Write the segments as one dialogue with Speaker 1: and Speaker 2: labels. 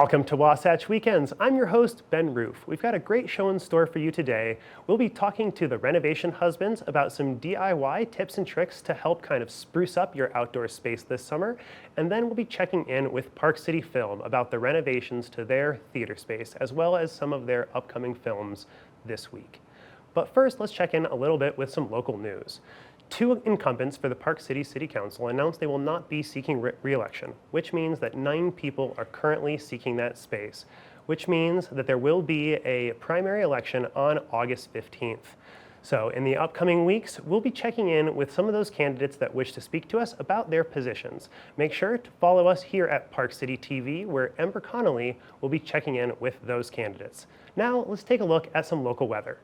Speaker 1: Welcome to Wasatch Weekends. I'm your host, Ben Roof. We've got a great show in store for you today. We'll be talking to the renovation husbands about some DIY tips and tricks to help kind of spruce up your outdoor space this summer. And then we'll be checking in with Park City Film about the renovations to their theater space, as well as some of their upcoming films this week. But first, let's check in a little bit with some local news. Two incumbents for the Park City City Council announced they will not be seeking re-election, which means that 9 people are currently seeking that space, which means that there will be a primary election on August 15th. So in the upcoming weeks, we'll be checking in with some of those candidates that wish to speak to us about their positions. Make sure to follow us here at Park City TV, where Ember Connolly will be checking in with those candidates. Now, let's take a look at some local weather.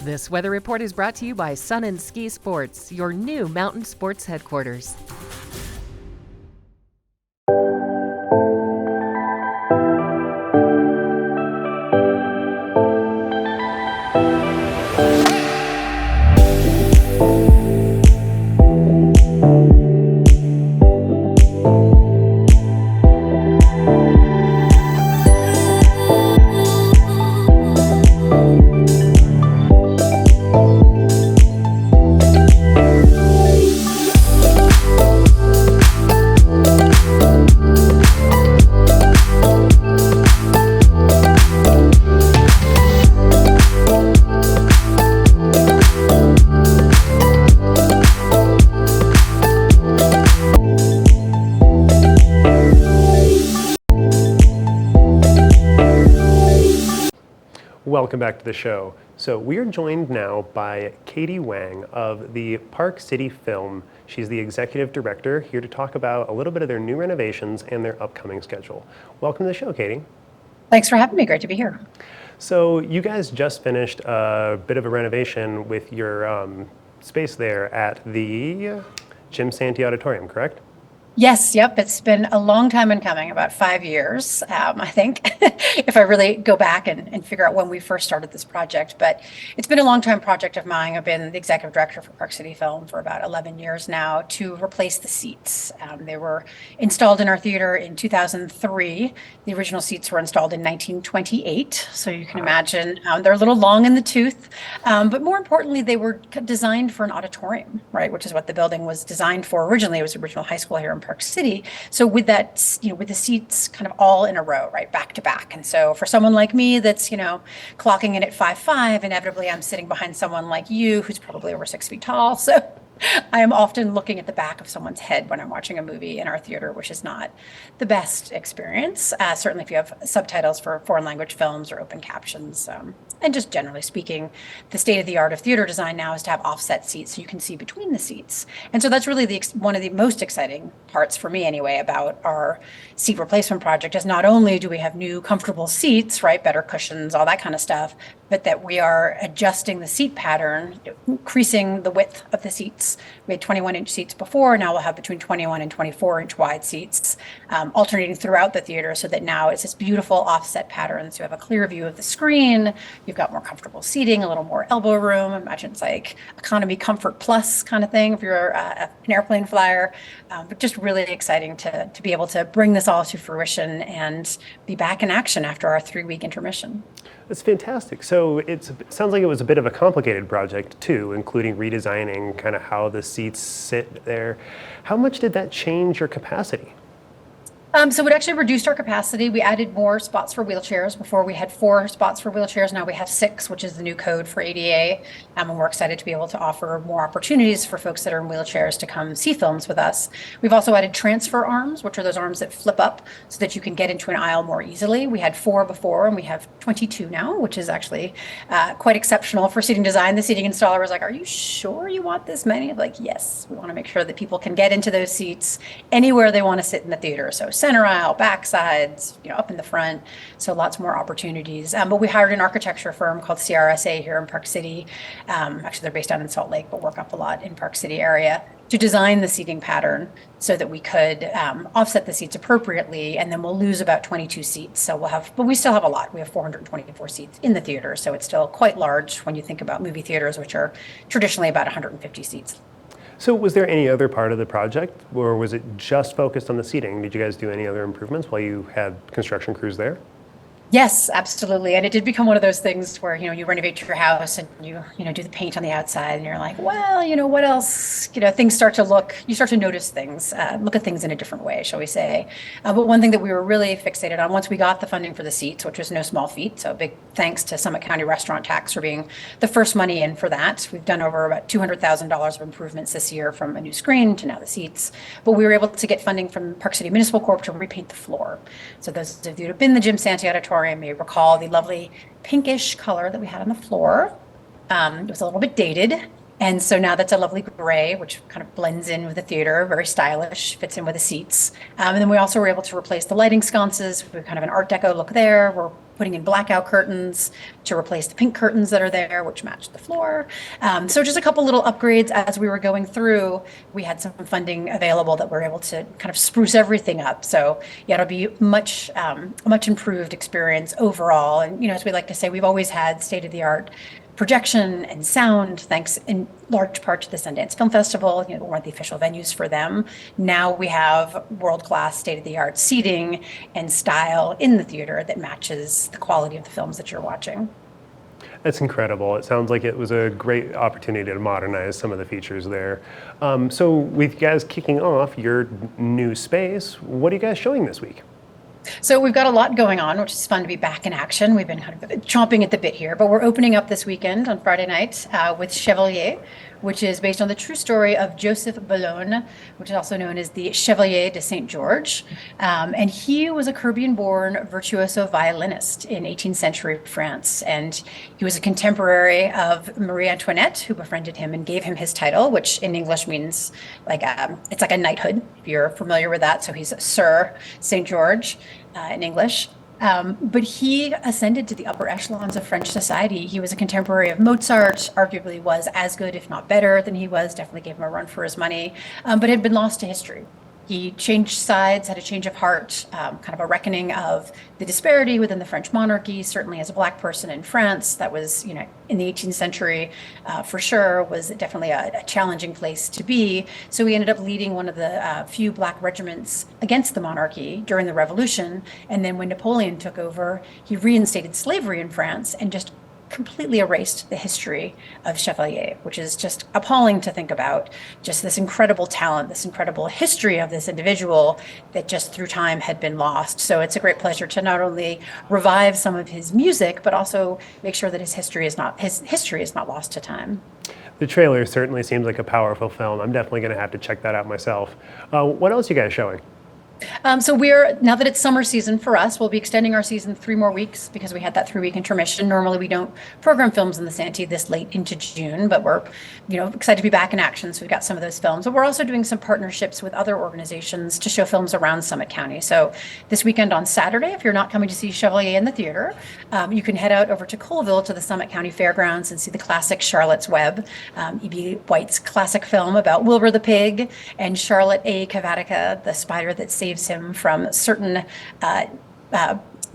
Speaker 2: This weather report is brought to you by Sun and Ski Sports, your new mountain sports headquarters.
Speaker 1: Welcome back to the show. So we are joined now by Katie Wang of the Park City Film. She's the executive director, here to talk about a little bit of their new renovations and their upcoming schedule. Welcome to the show, Katie.
Speaker 3: Thanks for having me. Great to be here.
Speaker 1: So you guys just finished a bit of a renovation with your space there at the Jim Santy Auditorium, correct?
Speaker 3: Yes, yep. It's been a long time in coming, about 5 years, I think, if I really go back and figure out when we first started this project. But it's been a long time project of mine. I've been the executive director for Park City Film for about 11 years now to replace the seats. They were installed in our theater in 2003. The original seats were installed in 1928. So you can imagine they're a little long in the tooth. But more importantly, they were designed for an auditorium, right, which is what the building was designed for originally. It was the original high school here in Park City. So with that, with the seats kind of all in a row, right, back to back. And so for someone like me that's, clocking in at 5'5", inevitably I'm sitting behind someone like you who's probably over 6 feet tall. So I am often looking at the back of someone's head when I'm watching a movie in our theater, which is not the best experience. Certainly if you have subtitles for foreign language films or open captions. And just generally speaking, the state of the art of theater design now is to have offset seats so you can see between the seats. And so that's really one of the most exciting parts for me anyway about our seat replacement project is not only do we have new comfortable seats, right, better cushions, all that kind of stuff, but that we are adjusting the seat pattern, increasing the width of the seats. We had 21-inch seats before. Now we'll have between 21 and 24-inch wide seats, alternating throughout the theater so that now it's this beautiful offset pattern. So you have a clear view of the screen. You've got more comfortable seating, a little more elbow room. Imagine it's like economy comfort plus kind of thing if you're an airplane flyer. But just really exciting to be able to bring this all to fruition and be back in action after our 3-week intermission.
Speaker 1: That's fantastic. So it sounds like it was a bit of a complicated project too, including redesigning kind of how the seats sit there. How much did that change your capacity?
Speaker 3: So it actually reduced our capacity. We added more spots for wheelchairs. Before we had 4 spots for wheelchairs. Now we have 6, which is the new code for ADA. And we're excited to be able to offer more opportunities for folks that are in wheelchairs to come see films with us. We've also added transfer arms, which are those arms that flip up so that you can get into an aisle more easily. We had 4 before and we have 22 now, which is actually quite exceptional for seating design. The seating installer was like, "Are you sure you want this many?" I'm like, yes, we want to make sure that people can get into those seats anywhere they want to sit in the theater. So center aisle, back sides, up in the front. So lots more opportunities. But we hired an architecture firm called CRSA here in Park City. Actually, they're based down in Salt Lake, but work up a lot in Park City area to design the seating pattern so that we could offset the seats appropriately. And then we'll lose about 22 seats. So but we still have a lot. We have 424 seats in the theater. So it's still quite large when you think about movie theaters, which are traditionally about 150 seats.
Speaker 1: So was there any other part of the project, or was it just focused on the seating? Did you guys do any other improvements while you had construction crews there?
Speaker 3: Yes, absolutely. And it did become one of those things where, you renovate your house and you do the paint on the outside and you're like, well, what else? Things start to you start to notice things, look at things in a different way, shall we say. But one thing that we were really fixated on once we got the funding for the seats, which was no small feat. So big thanks to Summit County Restaurant Tax for being the first money in for that. We've done over about $200,000 of improvements this year, from a new screen to now the seats. But we were able to get funding from Park City Municipal Corp to repaint the floor. So those of you who have been to the Jim Santy Auditorium may recall the lovely pinkish color that we had on the floor. It was a little bit dated. And so now that's a lovely gray, which kind of blends in with the theater, very stylish, fits in with the seats. And then we also were able to replace the lighting sconces. We have kind of an Art Deco look there. We're putting in blackout curtains to replace the pink curtains that are there, which match the floor. So just a couple little upgrades as we were going through. We had some funding available that we're able to kind of spruce everything up. So yeah, it'll be much improved experience overall. And as we like to say, we've always had state-of-the-art projection and sound, thanks in large part to the Sundance Film Festival. One of the official venues for them. Now we have world-class, state-of-the-art seating and style in the theater that matches the quality of the films that you're watching.
Speaker 1: That's incredible. It sounds like it was a great opportunity to modernize some of the features there. So with you guys kicking off your new space, what are you guys showing this week?
Speaker 3: So we've got a lot going on, which is fun to be back in action. We've been kind of chomping at the bit here, but we're opening up this weekend on Friday night with Chevalier, which is based on the true story of Joseph Boulogne, which is also known as the Chevalier de Saint George. And he was a Caribbean-born virtuoso violinist in 18th century France. And he was a contemporary of Marie Antoinette, who befriended him and gave him his title, which in English means it's like a knighthood, if you're familiar with that. So he's Sir Saint George in English. But he ascended to the upper echelons of French society. He was a contemporary of Mozart, arguably was as good, if not better, than he was, definitely gave him a run for his money, but had been lost to history. He changed sides, had a change of heart, kind of a reckoning of the disparity within the French monarchy. Certainly as a Black person in France, that was, in the 18th century, for sure, was definitely a challenging place to be. So he ended up leading one of the few Black regiments against the monarchy during the Revolution. And then when Napoleon took over, he reinstated slavery in France and just completely erased the history of Chevalier, which is just appalling to think about. Just this incredible talent, this incredible history of this individual that just through time had been lost. So it's a great pleasure to not only revive some of his music, but also make sure that his history is not lost to time.
Speaker 1: The trailer certainly seems like a powerful film. I'm definitely going to have to check that out myself. What else are you guys showing?
Speaker 3: So now that it's summer season for us, we'll be extending our season 3 more weeks because we had that 3-week intermission. Normally we don't program films in the Santee this late into June, but we're, excited to be back in action. So we've got some of those films, but we're also doing some partnerships with other organizations to show films around Summit County. So this weekend on Saturday, if you're not coming to see Chevalier in the theater, you can head out over to Colville to the Summit County Fairgrounds and see the classic Charlotte's Web, E.B. White's classic film about Wilbur the pig and Charlotte A. Cavatica, the spider that saves him from certain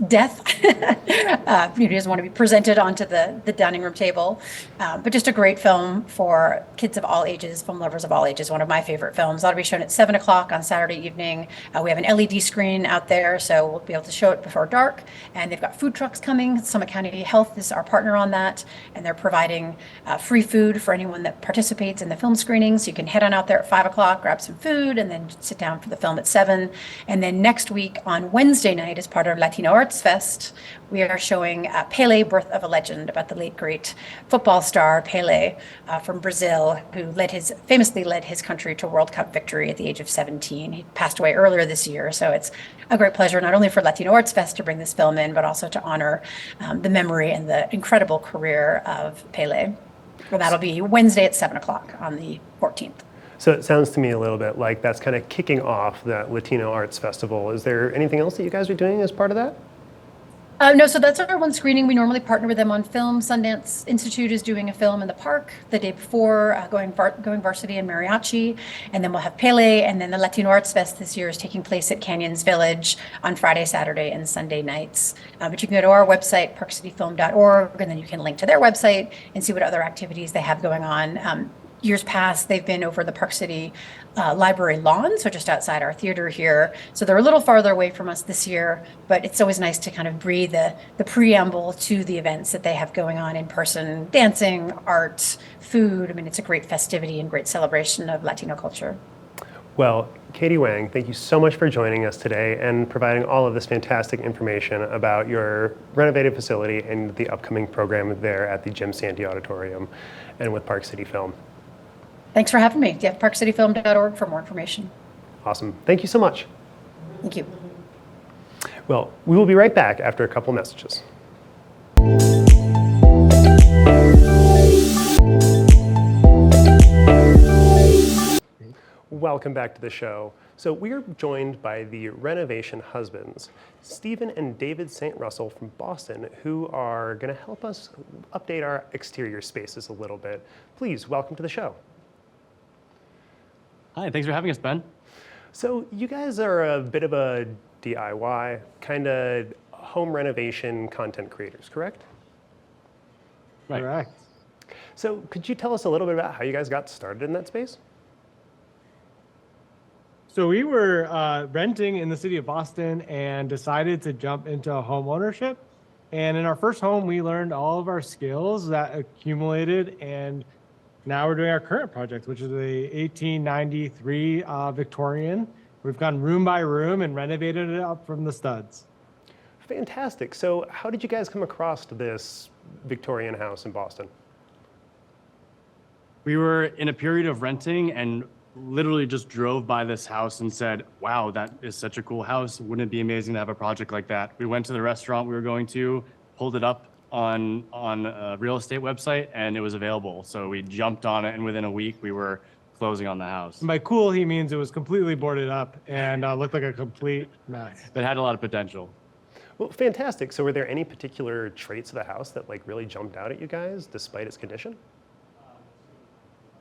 Speaker 3: death. He doesn't want to be presented onto the dining room table. But just a great film for kids of all ages, film lovers of all ages, one of my favorite films. That'll be shown at 7 o'clock on Saturday evening. We have an LED screen out there, so we'll be able to show it before dark. And they've got food trucks coming. Summit County Health is our partner on that. And they're providing free food for anyone that participates in the film screenings. You can head on out there at 5 o'clock, grab some food, and then sit down for the film at 7. And then next week on Wednesday night, as part of Latino Arts Fest, we are showing Pele, Birth of a Legend, about the late great football star Pele from Brazil, who famously led his country to World Cup victory at the age of 17. He passed away earlier this year, so it's a great pleasure not only for Latino Arts Fest to bring this film in, but also to honor the memory and the incredible career of Pele. Well, that'll be Wednesday at 7 o'clock on the 14th.
Speaker 1: So it sounds to me a little bit like that's kind of kicking off the Latino Arts Festival. Is there anything else that you guys are doing as part of that?
Speaker 3: No, so that's our one screening. We normally partner with them on film. Sundance Institute is doing a film in the park the day before, going varsity and mariachi, and then we'll have Pele, and then the Latino Arts Fest this year is taking place at Canyons Village on Friday, Saturday, and Sunday nights. But you can go to our website, parkcityfilm.org, and then you can link to their website and see what other activities they have going on. years past, they've been over the Park City Library lawn, so just outside our theater here. So they're a little farther away from us this year, but it's always nice to kind of breathe the preamble to the events that they have going on in person, dancing, art, food. I mean, it's a great festivity and great celebration of Latino culture.
Speaker 1: Well, Katie Wang, thank you so much for joining us today and providing all of this fantastic information about your renovated facility and the upcoming program there at the Jim Santy Auditorium and with Park City Film.
Speaker 3: Thanks for having me. Yeah, parkcityfilm.org for more information.
Speaker 1: Awesome. Thank you so much.
Speaker 3: Thank you.
Speaker 1: Well, we will be right back after a couple messages. Welcome back to the show. So we are joined by the renovation husbands, Stephen and David St. Russell from Boston, who are going to help us update our exterior spaces a little bit. Please, welcome to the show.
Speaker 4: Hi, thanks for having us, Ben.
Speaker 1: So you guys are a bit of a DIY, kind of home renovation content creators, correct?
Speaker 4: Right.
Speaker 5: Correct.
Speaker 1: So could you tell us a little bit about how you guys got started in that space?
Speaker 5: So we were renting in the city of Boston and decided to jump into home ownership. And in our first home, we learned all of our skills that accumulated. And now we're doing our current project, which is a 1893 Victorian. We've gone room by room and renovated it up from the studs.
Speaker 1: Fantastic. So how did you guys come across this Victorian house in Boston?
Speaker 4: We were in a period of renting and literally just drove by this house and said, wow, that is such a cool house. Wouldn't it be amazing to have a project like that? We went to the restaurant we were going to, pulled it up on a real estate website, and it was available. So we jumped on it, and within a week, we were closing on the house.
Speaker 5: And by cool, he means it was completely boarded up and looked like a complete mess.
Speaker 4: That had a lot of potential.
Speaker 1: Well, fantastic. So were there any particular traits of the house that like really jumped out at you guys despite its condition?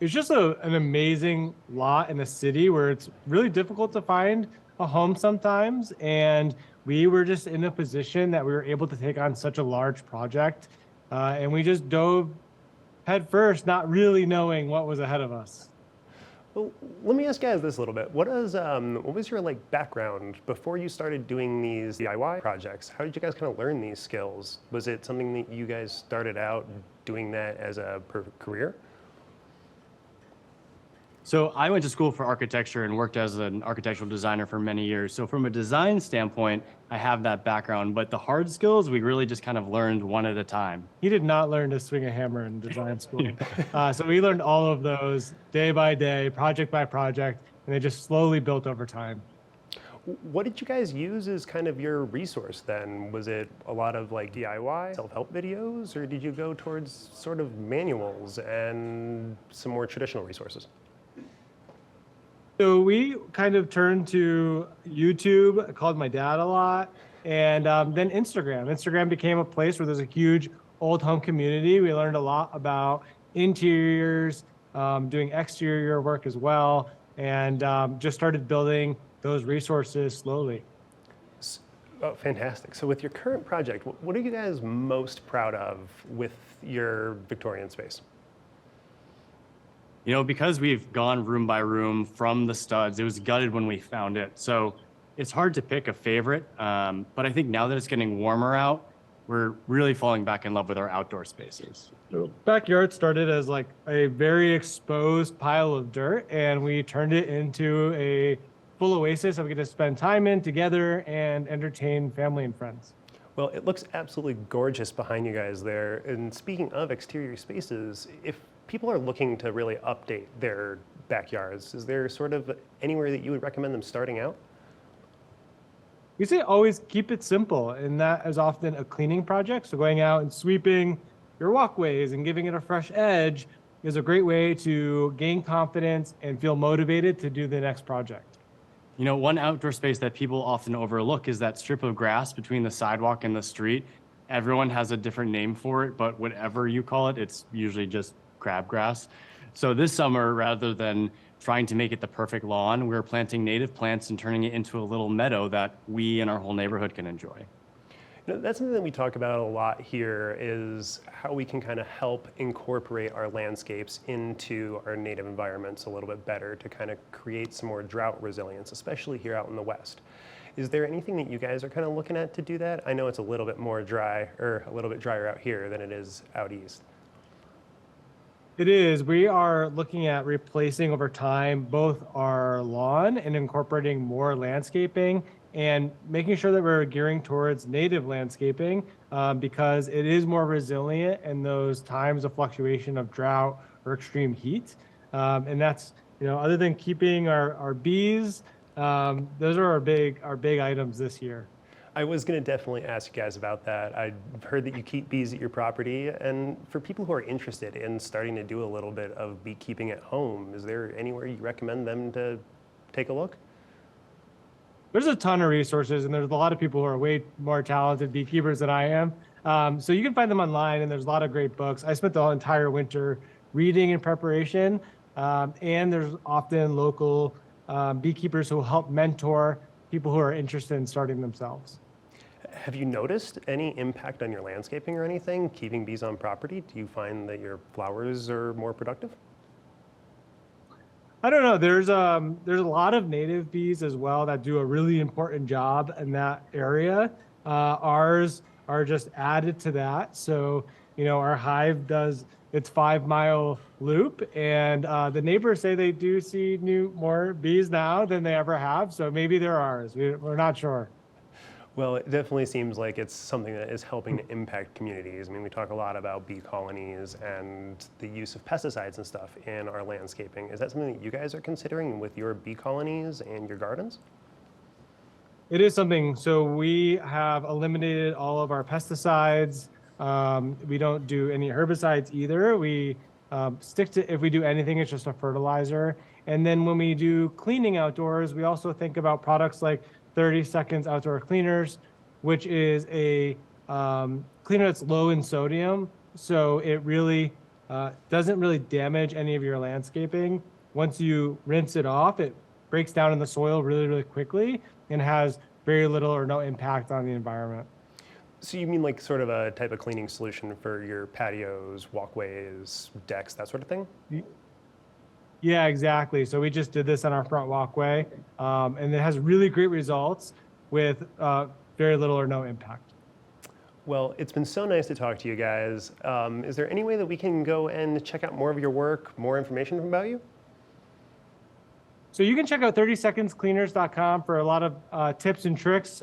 Speaker 5: It's just an amazing lot in a city where it's really difficult to find a home sometimes. And we were just in a position that we were able to take on such a large project. And we just dove head first, not really knowing what was ahead of us.
Speaker 1: Well, let me ask you guys this a little bit. What was your like background before you started doing these DIY projects? How did you guys kind of learn these skills? Was it something that you guys started out doing that as a career?
Speaker 4: So I went to school for architecture and worked as an architectural designer for many years. So from a design standpoint, I have that background, but the hard skills, we really just kind of learned one at a time.
Speaker 5: He did not learn to swing a hammer in design school. So we learned all of those day by day, project by project, and they just slowly built over time.
Speaker 1: What did you guys use as kind of your resource then? Was it a lot of like DIY, self-help videos, or did you go towards sort of manuals and some more traditional resources?
Speaker 5: So we kind of turned to YouTube. I called my dad a lot. And then Instagram. Instagram became a place where there's a huge old home community. We learned a lot about interiors, doing exterior work as well, and just started building those resources slowly.
Speaker 1: Oh, fantastic. So with your current project, what are you guys most proud of with your Victorian space?
Speaker 4: You know, because we've gone room by room from the studs, it was gutted when we found it. So it's hard to pick a favorite. But I think now that it's getting warmer out, we're really falling back in love with our outdoor spaces.
Speaker 5: So backyard started as like a very exposed pile of dirt, and we turned it into a full oasis that we get to spend time in together and entertain family and friends.
Speaker 1: Well, it looks absolutely gorgeous behind you guys there. And speaking of exterior spaces, if people are looking to really update their backyards, is there sort of anywhere that you would recommend them starting out?
Speaker 5: We say always keep it simple, and that is often a cleaning project. So going out and sweeping your walkways and giving it a fresh edge is a great way to gain confidence and feel motivated to do the next project.
Speaker 4: You know, one outdoor space that people often overlook is that strip of grass between the sidewalk and the street. Everyone has a different name for it, but whatever you call it, it's usually just crabgrass. So this summer, rather than trying to make it the perfect lawn, we're planting native plants and turning it into a little meadow that we and our whole neighborhood can enjoy.
Speaker 1: That's something that we talk about a lot here is how we can kind of help incorporate our landscapes into our native environments a little bit better to kind of create some more drought resilience, especially here out in the West. Is there anything that you guys are kind of looking at to do that? I know it's a little bit more dry or a little bit drier out here than it is out east.
Speaker 5: It is. We are looking at replacing over time both our lawn and incorporating more landscaping and making sure that we're gearing towards native landscaping because it is more resilient in those times of fluctuation of drought or extreme heat. And that's, other than keeping our bees, those are our big items this year.
Speaker 1: I was going to definitely ask you guys about that. I've heard that you keep bees at your property, and for people who are interested in starting to do a little bit of beekeeping at home, is there anywhere you recommend them to take a look?
Speaker 5: There's a ton of resources, and there's a lot of people who are way more talented beekeepers than I am. So you can find them online, and there's a lot of great books. I spent the entire winter reading in preparation, and there's often local beekeepers who will help mentor people who are interested in starting themselves.
Speaker 1: Have you noticed any impact on your landscaping or anything, keeping bees on property? Do you find that your flowers are more productive?
Speaker 5: I don't know. There's a lot of native bees as well that do a really important job in that area. Ours are just added to that. So, our hive does its 5-mile loop, and the neighbors say they do see more bees now than they ever have. So maybe they're ours. We're not sure.
Speaker 1: Well, it definitely seems like it's something that is helping to impact communities. I mean, we talk a lot about bee colonies and the use of pesticides and stuff in our landscaping. Is that something that you guys are considering with your bee colonies and your gardens?
Speaker 5: It is something. So we have eliminated all of our pesticides. We don't do any herbicides either. We stick to, if we do anything, it's just a fertilizer. And then when we do cleaning outdoors, we also think about products like 30 Seconds Outdoor Cleaners, which is a cleaner that's low in sodium. So it really doesn't really damage any of your landscaping. Once you rinse it off, it breaks down in the soil really, really quickly and has very little or no impact on the environment.
Speaker 1: So you mean like sort of a type of cleaning solution for your patios, walkways, decks, that sort of thing?
Speaker 5: Yeah, exactly. So we just did this on our front walkway, and it has really great results with very little or no impact.
Speaker 1: Well, it's been so nice to talk to you guys. Is there any way that we can go and check out more of your work, more information about you?
Speaker 5: So you can check out 30secondscleaners.com for a lot of tips and tricks.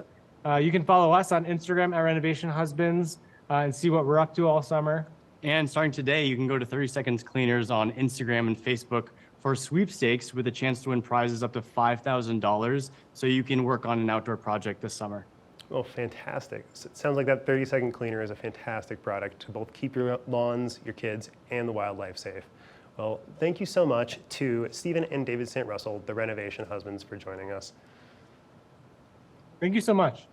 Speaker 5: You can follow us on Instagram at Renovation Husbands and see what we're up to all summer.
Speaker 4: And starting today, you can go to 30 Seconds Cleaners on Instagram and Facebook for sweepstakes with a chance to win prizes up to $5,000 so you can work on an outdoor project this summer.
Speaker 1: Oh, fantastic. So it sounds like that 30-second cleaner is a fantastic product to both keep your lawns, your kids, and the wildlife safe. Well, thank you so much to Stephen and David St. Russell, the Renovation Husbands, for joining us.
Speaker 5: Thank you so much.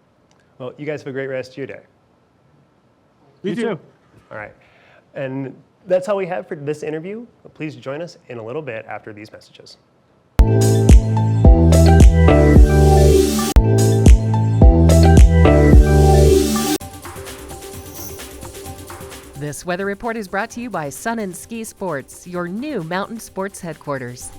Speaker 1: Well, you guys have a great rest of your day.
Speaker 5: You too.
Speaker 1: All right. And that's all we have for this interview. Please join us in a little bit after these messages.
Speaker 2: This weather report is brought to you by Sun and Ski Sports, your new mountain sports headquarters.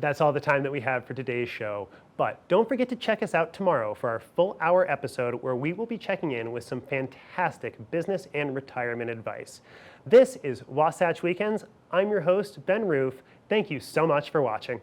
Speaker 1: That's all the time that we have for today's show. But don't forget to check us out tomorrow for our full hour episode where we will be checking in with some fantastic business and retirement advice. This is Wasatch Weekends. I'm your host, Ben Roof. Thank you so much for watching.